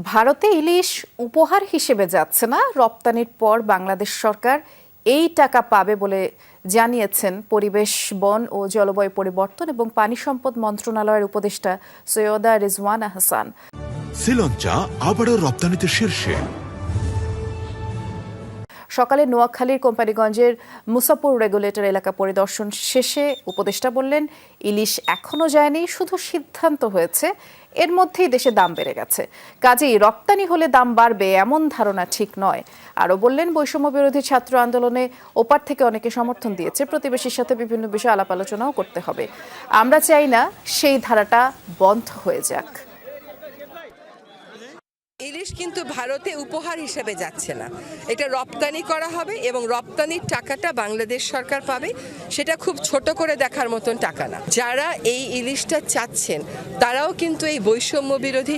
ভারতে ইলিশ উপহার হিসেবে যাচ্ছে না, রপ্তানির পর বাংলাদেশ সরকার এই টাকা পাবে বলে জানিয়েছেন পরিবেশ, বন ও জলবায়ু পরিবর্তন এবং পানি সম্পদ মন্ত্রণালয়ের উপদেষ্টা সৈয়দা রিজওয়ানা হাসান। শ্রীলঙ্কা আবারও রপ্তানিতে শীর্ষে। সকালে নোয়াখালীর কোম্পানিগঞ্জের মুসাপুর রেগুলেটর এলাকা পরিদর্শন শেষে উপদেষ্টা বললেন, ইলিশ এখনো যায়নি, শুধু সিদ্ধান্ত হয়েছে। এর মধ্যেই দেশে দাম বেড়ে গেছে, কাজেই রপ্তানি হলে দাম বাড়বে এমন ধারণা ঠিক নয়। আরও বললেন, বৈষম্য বিরোধী ছাত্র আন্দোলনে ওপার থেকে অনেকে সমর্থন দিয়েছে, প্রতিবেশীর সাথে বিভিন্ন বিষয়ে আলাপ আলোচনাও করতে হবে। আমরা চাই না সেই ধারাটা বন্ধ হয়ে যাক। ইলিশ কিন্তু ভারতে উপহার হিসেবে যাচ্ছে না, এটা রপ্তানি করা হবে এবং রপ্তানির টাকাটা বাংলাদেশ সরকার পাবে। সেটা খুব ছোট করে দেখার মতন টাকা না। যারা এই ইলিশটা চাচ্ছেন তারাও কিন্তু এই বৈষম্য বিরোধী